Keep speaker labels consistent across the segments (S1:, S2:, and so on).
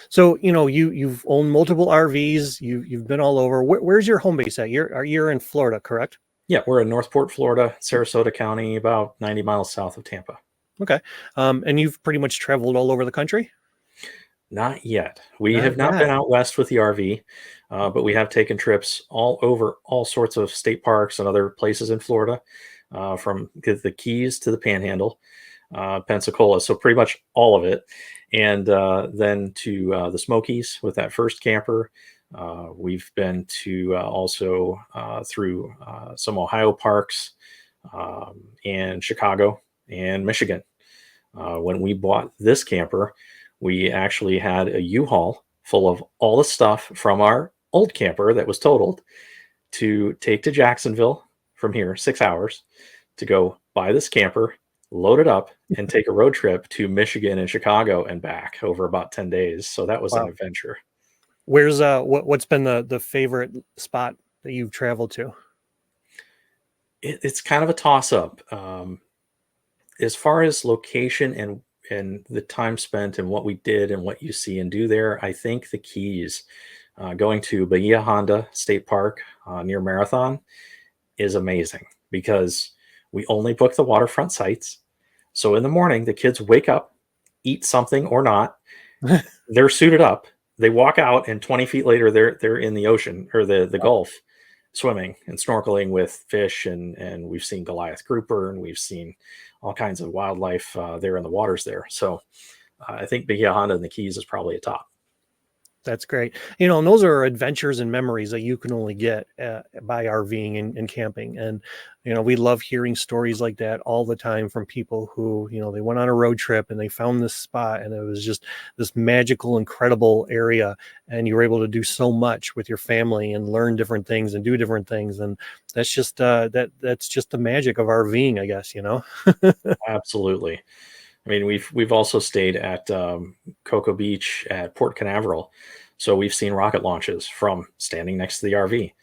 S1: So, you've owned multiple RVs. You've been all over. Where's your home base at? You're in Florida, correct?
S2: Yeah, we're in Northport, Florida, Sarasota County, about 90 miles south of Tampa.
S1: Okay. And you've pretty much traveled all over the country?
S2: Not yet. We
S1: Not
S2: have not
S1: yet.
S2: been out west with the RV, but we have taken trips all over all sorts of state parks and other places in Florida, from the Keys to the Panhandle, Pensacola. So pretty much all of it. And then to the Smokies with that first camper. We've been to also through some Ohio parks, and Chicago and Michigan. When we bought this camper, we actually had a U-Haul full of all the stuff from our old camper that was totaled to take to Jacksonville from here, 6 hours, to go buy this camper, load it up, and take a road trip to Michigan and Chicago and back over about 10 days. So that was an
S1: Wow.
S2: adventure.
S1: Where's what's been the favorite spot that you've traveled to?
S2: It's kind of a toss up. As far as location and the time spent and what we did and what you see and do there, I think the Keys, going to Bahia Honda State Park near Marathon, is amazing because we only book the waterfront sites. So in the morning, the kids wake up, eat something or not. They're suited up. They walk out, and 20 feet later, they're in the ocean or the Gulf, swimming and snorkeling with fish. And we've seen Goliath grouper, and we've seen all kinds of wildlife there in the waters there. So I think Bahia Honda and the Keys is probably a top.
S1: That's great. And those are adventures and memories that you can only get by RVing and camping. And, we love hearing stories like that all the time from people who, they went on a road trip and they found this spot and it was just this magical, incredible area. And you were able to do so much with your family and learn different things and do different things. And that's just that's just the magic of RVing, I guess,
S2: Absolutely. I mean, we've also stayed at Cocoa Beach at Port Canaveral, so we've seen rocket launches from standing next to the RV.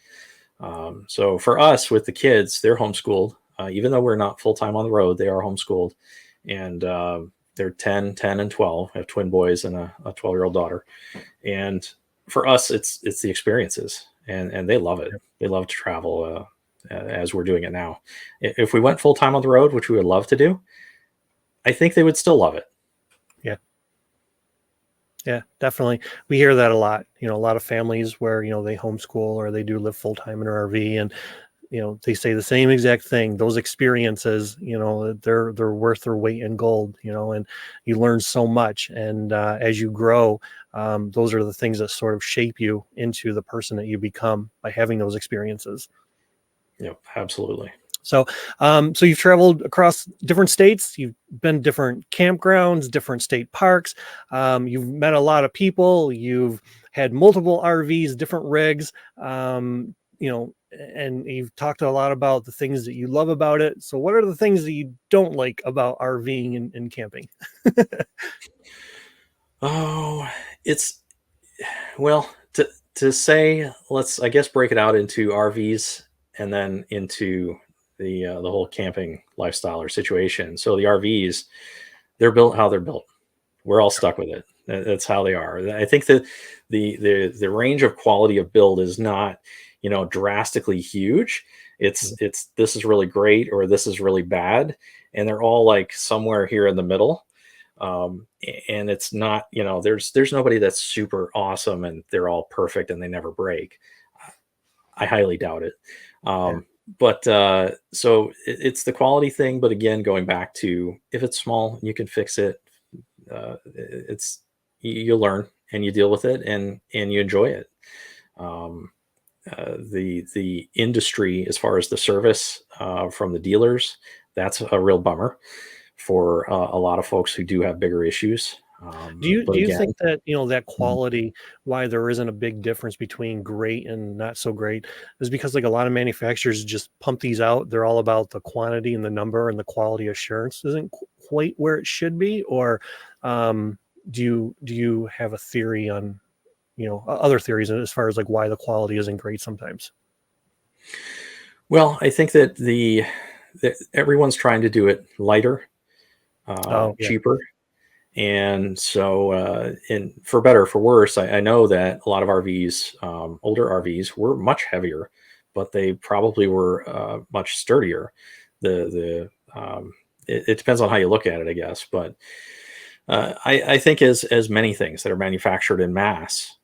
S2: So for us, with the kids, they're homeschooled. Even though we're not full time on the road, they are homeschooled, and they're 10 and 12. I have twin boys and a 12-year-old daughter. And for us, it's the experiences, and they love it. They love to travel, as we're doing it now. If we went full time on the road, which we would love to do, I think they would still love it.
S1: Yeah. Yeah, definitely. We hear that a lot. A lot of families where, they homeschool or they do live full time in an RV, and, they say the same exact thing. Those experiences, they're worth their weight in gold, and you learn so much. And as you grow, those are the things that sort of shape you into the person that you become by having those experiences.
S2: Yep, absolutely.
S1: So, so you've traveled across different states. You've been different campgrounds, different state parks. You've met a lot of people. You've had multiple RVs, different rigs. And you've talked a lot about the things that you love about it. So, what are the things that you don't like about RVing and camping?
S2: Oh, it's well to say. Let's, I guess, break it out into RVs and then into the whole camping lifestyle or situation. So the RVs, they're built how they're built. We're all stuck with it. That's how they are. I think that the range of quality of build is not, drastically huge. It's this is really great or this is really bad, and they're all like somewhere here in the middle. And it's not, there's nobody that's super awesome and they're all perfect and they never break. I highly doubt it. But so it's the quality thing. But again, going back to, if it's small, you can fix it. It's you learn and you deal with it, and you enjoy it. The industry, as far as the service from the dealers, that's a real bummer for a lot of folks who do have bigger issues.
S1: Do you
S2: Again,
S1: think that, that quality, why there isn't a big difference between great and not so great, is because like a lot of manufacturers just pump these out. They're all about the quantity and the number, and the quality assurance isn't quite where it should be? Or do you have a theory on, other theories as far as like why the quality isn't great sometimes?
S2: well, I think that that everyone's trying to do it lighter,
S1: Oh, yeah.
S2: cheaper, And so, and for better or for worse, I know that a lot of RVs, older RVs, were much heavier, but they probably were much sturdier. It depends on how you look at it, I guess. But I think as many things that are manufactured in mass,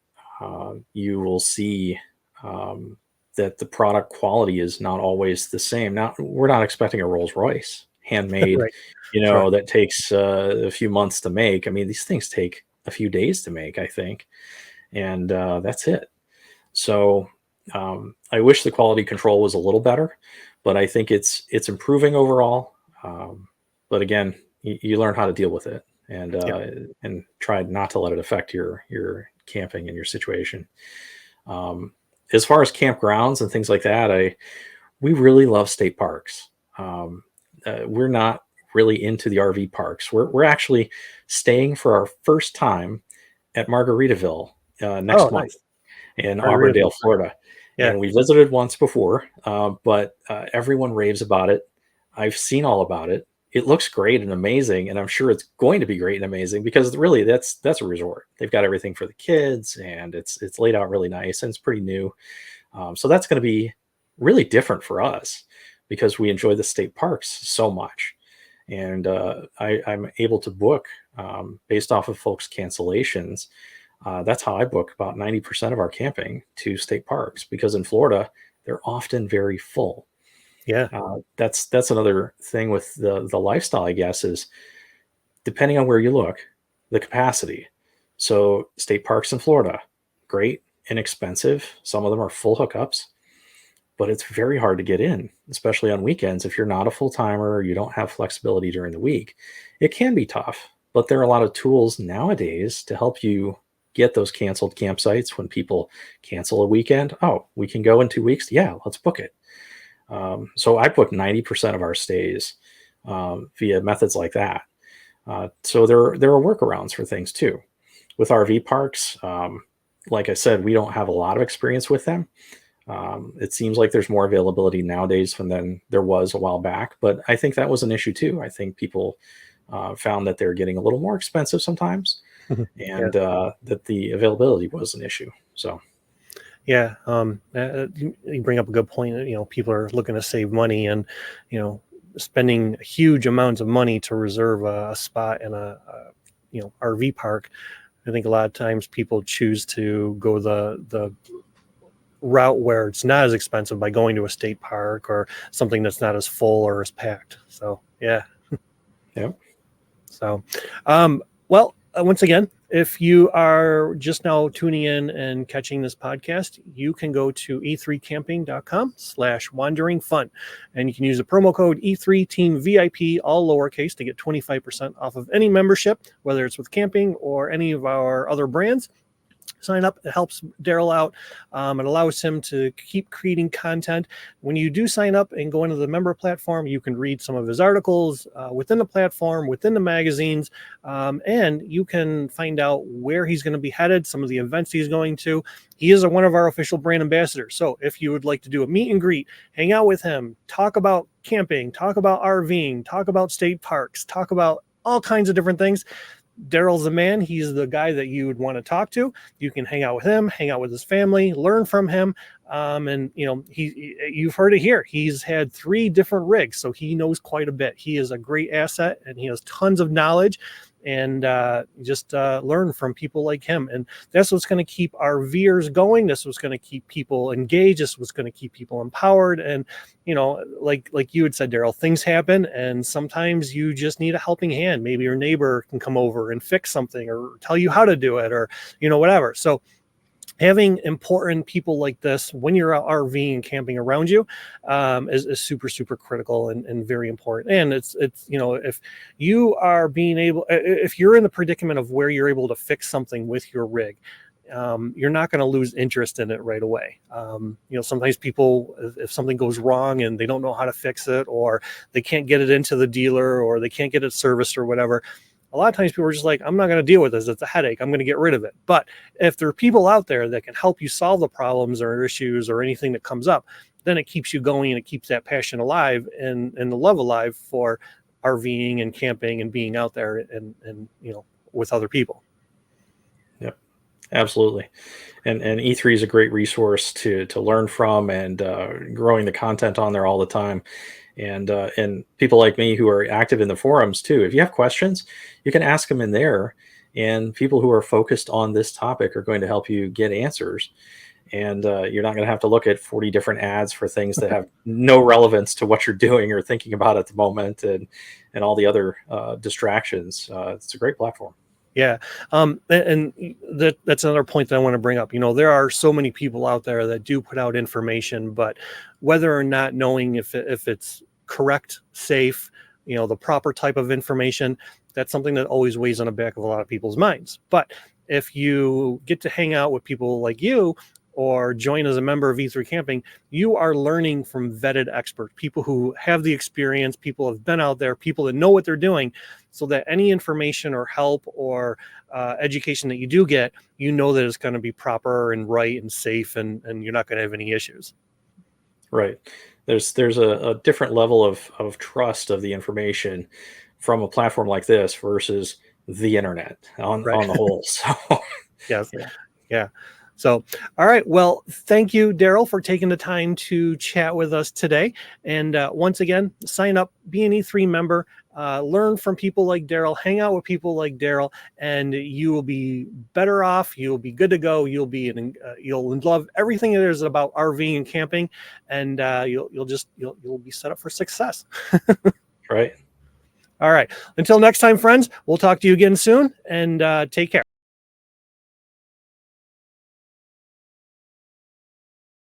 S2: you will see that the product quality is not always the same. Now, we're not expecting a Rolls Royce handmade,
S1: Right. Sure.
S2: that takes a few months to make. I mean, these things take a few days to make, I think, and that's it. So I wish the quality control was a little better, but I think it's improving overall. But again, you learn how to deal with it,
S1: Yep.
S2: and try not to let it affect your camping and your situation. Um, as far as campgrounds and things like that, we really love state parks. We're not really into the RV parks. We're actually staying for our first time at Margaritaville
S1: Oh,
S2: next month
S1: nice.
S2: in Auburndale,
S1: Margaritaville's great.
S2: Florida.
S1: Yeah.
S2: And we visited once before, but everyone raves about it. I've seen all about it. It looks great and amazing, and I'm sure it's going to be great and amazing because really that's a resort. They've got everything for the kids, and it's laid out really nice and it's pretty new. So that's going to be really different for us because we enjoy the state parks so much, and I'm able to book based off of folks' cancellations. That's how I book about 90% of our camping to state parks because in Florida, they're often very full.
S1: Yeah.
S2: That's another thing with the lifestyle, I guess, is depending on where you look, the capacity. So state parks in Florida, great, inexpensive. Some of them are full hookups, but it's very hard to get in, especially on weekends. If you're not a full timer, or you don't have flexibility during the week, it can be tough. But there are a lot of tools nowadays to help you get those canceled campsites when people cancel a weekend. Oh, we can go in 2 weeks. Yeah, let's book it. So I book 90% of our stays via methods like that. So there are workarounds for things too. With RV parks, like I said, we don't have a lot of experience with them. It seems like there's more availability nowadays than there was a while back, but I think that was an issue too. I think people found that they're getting a little more expensive sometimes,
S1: Yeah.
S2: and that the availability was an issue. So,
S1: Yeah. You bring up a good point. People are looking to save money and, spending huge amounts of money to reserve a spot in a RV park. I think a lot of times people choose to go the route where it's not as expensive by going to a state park or something that's not as full or as packed. So, yeah.
S2: yeah.
S1: So, well, once again, if you are just now tuning in and catching this podcast, you can go to e3camping.com/wandering fun. And you can use the promo code E3TeamVIP, all lowercase, to get 25% off of any membership, whether it's with camping or any of our other brands. Sign up. It helps Daryl out. It allows him to keep creating content. When you do sign up and go into the member platform, you can read some of his articles within the platform, within the magazines, and you can find out where he's going to be headed, some of the events he's going to. He is one of our official brand ambassadors. So if you would like to do a meet and greet, hang out with him, talk about camping, talk about RVing, talk about state parks, talk about all kinds of different things, Daryl's the man. He's the guy that you would want to talk to. You can hang out with him, hang out with his family, learn from him. And you've heard it here. He's had 3 different rigs, so he knows quite a bit. He is a great asset, and he has tons of knowledge. And just learn from people like him. And that's what's going to keep our viewers going. That's what's going to keep people engaged. That's what's going to keep people empowered. And like you had said, Daryl, things happen, and sometimes you just need a helping hand. Maybe your neighbor can come over and fix something, or tell you how to do it, or whatever. So having important people like this when you're out RVing and camping around you is super, super critical and very important. And it's if you are if you're in the predicament of where you're able to fix something with your rig, you're not going to lose interest in it right away. Sometimes people, if something goes wrong and they don't know how to fix it, or they can't get it into the dealer, or they can't get it serviced or whatever, a lot of times people are just like, I'm not going to deal with this. It's a headache. I'm going to get rid of it. But if there are people out there that can help you solve the problems or issues or anything that comes up, then it keeps you going, and it keeps that passion alive and the love alive for RVing and camping and being out there and with other people.
S2: Yep, absolutely. And E3 is a great resource to learn from, and growing the content on there all the time. And people like me who are active in the forums too. If you have questions, you can ask them in there, and people who are focused on this topic are going to help you get answers. And you're not going to have to look at 40 different ads for things that have no relevance to what you're doing or thinking about at the moment, and all the other distractions. It's a great platform.
S1: Yeah. And that's another point that I want to bring up. There are so many people out there that do put out information, but whether or not knowing if it's correct, safe, the proper type of information, that's something that always weighs on the back of a lot of people's minds. But if you get to hang out with people like you, or join as a member of E3 Camping, you are learning from vetted experts, people who have the experience, people who have been out there, people that know what they're doing, so that any information or help or education that you do get, that it's going to be proper and right and safe, and you're not going to have any issues.
S2: Right. There's a different level of trust of the information from a platform like this versus the internet
S1: Right.
S2: on the whole. So
S1: Yes.
S2: yeah.
S1: Yeah. So, all right. Well, thank you, Daryl, for taking the time to chat with us today. And once again, sign up, be an E3 member, learn from people like Daryl, hang out with people like Daryl, and you will be better off. You'll be good to go. You'll love everything that is about RVing and camping, and you'll be set up for success.
S2: Right.
S1: All right. Until next time, friends, we'll talk to you again soon, and take care.